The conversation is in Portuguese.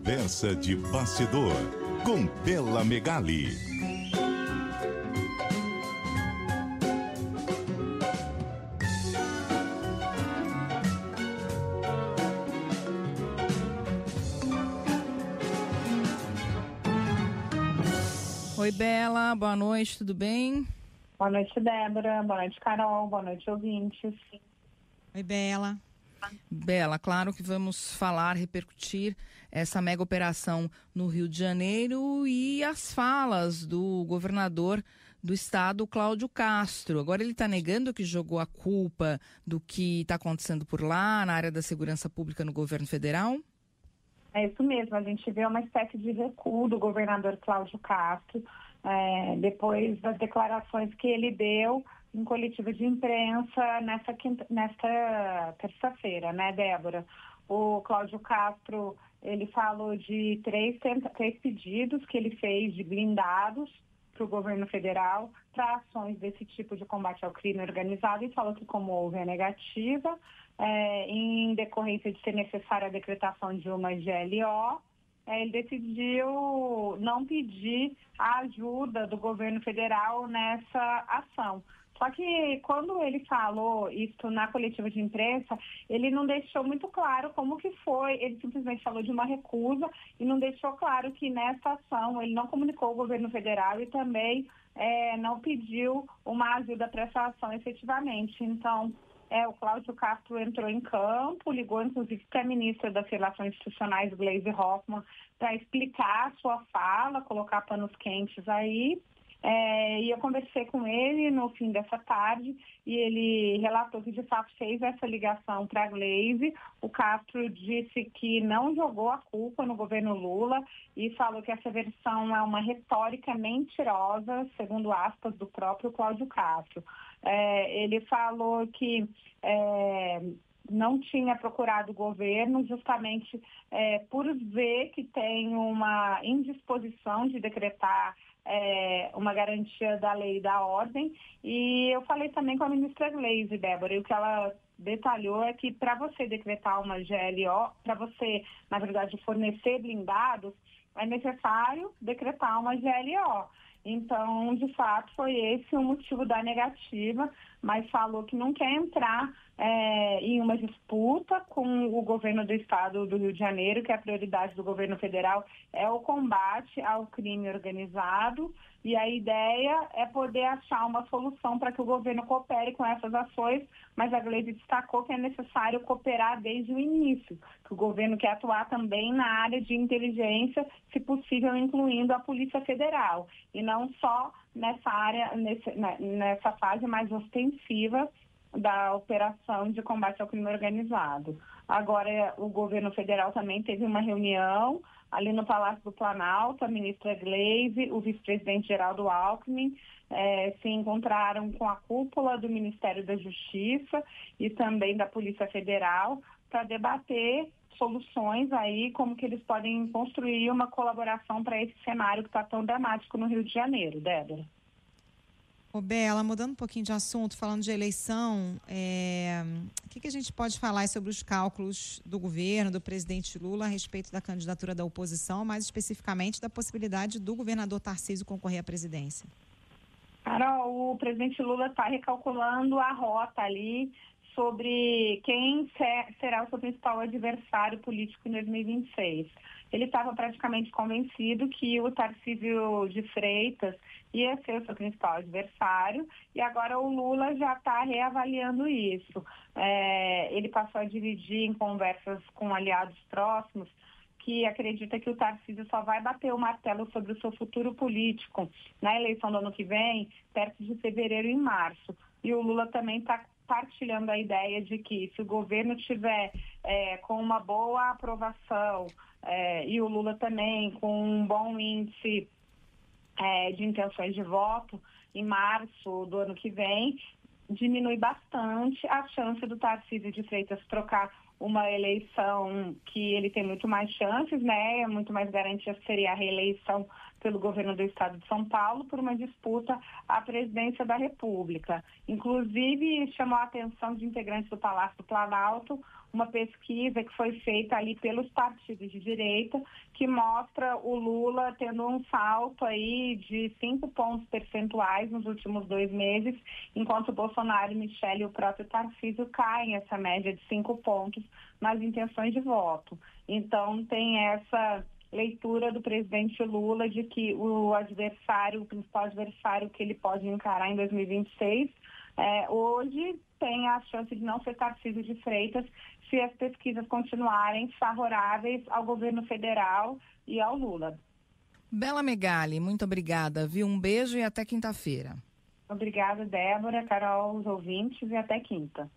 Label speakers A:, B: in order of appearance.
A: Conversa de bastidor com Bela Megali.
B: Oi, Bela, boa noite, tudo bem?
C: Boa noite, Débora, boa noite, Carol, boa noite, ouvintes.
D: Oi, Bela.
B: Bela, claro que vamos falar, repercutir essa mega operação no Rio de Janeiro e as falas do governador do estado, Cláudio Castro. Agora ele está negando que jogou a culpa do que está acontecendo por lá, na área da segurança pública no governo federal?
C: É isso mesmo, a gente vê uma espécie de recuo do governador Cláudio Castro, depois das declarações que ele deu em coletiva de imprensa nesta terça-feira, né, Débora? O Cláudio Castro, ele falou de três pedidos que ele fez de blindados para o governo federal para ações desse tipo de combate ao crime organizado e falou que, como houve a negativa, em decorrência de ser necessária a decretação de uma GLO, ele decidiu não pedir a ajuda do governo federal nessa ação. Só que quando ele falou isso na coletiva de imprensa, ele não deixou muito claro como que foi, ele simplesmente falou de uma recusa e não deixou claro que nessa ação ele não comunicou o governo federal e também não pediu uma ajuda para essa ação efetivamente. Então, o Cláudio Castro entrou em campo, ligou inclusive para a ministra das Relações Institucionais, Gleisi Hoffmann, para explicar a sua fala, colocar panos quentes aí. E eu conversei com ele no fim dessa tarde e ele relatou que de fato fez essa ligação para a Gleisi. O Castro disse que não jogou a culpa no governo Lula e falou que essa versão é uma retórica mentirosa, segundo aspas, do próprio Cláudio Castro. Ele falou que não tinha procurado o governo justamente por ver que tem uma indisposição de decretar uma garantia da lei e da ordem. E eu falei também com a ministra Gleisi, Débora, e o que ela detalhou é que para você decretar uma GLO, para você, na verdade, fornecer blindados, é necessário decretar uma GLO. Então, de fato, foi esse o motivo da negativa, mas falou que não quer entrar em uma disputa com o governo do estado do Rio de Janeiro, que a prioridade do governo federal é o combate ao crime organizado, e a ideia é poder achar uma solução para que o governo coopere com essas ações, mas a Gleisi destacou que é necessário cooperar desde o início, que o governo quer atuar também na área de inteligência, se possível incluindo a Polícia Federal, e não só nessa área, nessa fase mais ostensiva da operação de combate ao crime organizado. Agora, o governo federal também teve uma reunião ali no Palácio do Planalto, a ministra Gleisi, o vice-presidente Geraldo Alckmin, se encontraram com a cúpula do Ministério da Justiça e também da Polícia Federal para debater soluções aí, como que eles podem construir uma colaboração para esse cenário que está tão dramático no Rio de Janeiro, Débora.
D: Ô, Bela, mudando um pouquinho de assunto, falando de eleição, o que a gente pode falar sobre os cálculos do governo, do presidente Lula, a respeito da candidatura da oposição, mais especificamente da possibilidade do governador Tarcísio concorrer à presidência?
C: Carol, o presidente Lula está recalculando a rota ali sobre quem será o seu principal adversário político em 2026. Ele estava praticamente convencido que o Tarcísio de Freitas ia ser o seu principal adversário e agora o Lula já está reavaliando isso. Ele passou a dividir em conversas com aliados próximos que acredita que o Tarcísio só vai bater o martelo sobre o seu futuro político na eleição do ano que vem, perto de fevereiro e março. E o Lula também está partilhando a ideia de que se o governo tiver com uma boa aprovação e o Lula também com um bom índice de intenções de voto em março do ano que vem, diminui bastante a chance do Tarcísio de Freitas trocar uma eleição que ele tem muito mais chances, né? Muito mais garantia seria a reeleição pelo governo do estado de São Paulo por uma disputa à presidência da República. Inclusive, chamou a atenção de integrantes do Palácio do Planalto uma pesquisa que foi feita ali pelos partidos de direita, que mostra o Lula tendo um salto aí de 5 pontos percentuais nos últimos 2 meses, enquanto o Bolsonaro, Michele e o próprio Tarcísio caem essa média de 5 pontos nas intenções de voto. Então, tem essa leitura do presidente Lula de que o principal adversário que ele pode encarar em 2026, hoje tem a chance de não ser Tarcísio de Freitas se as pesquisas continuarem favoráveis ao governo federal e ao Lula.
B: Bela Megali, muito obrigada, viu? Um beijo e até quinta-feira.
C: Obrigada, Débora, Carol, os ouvintes, e até quinta.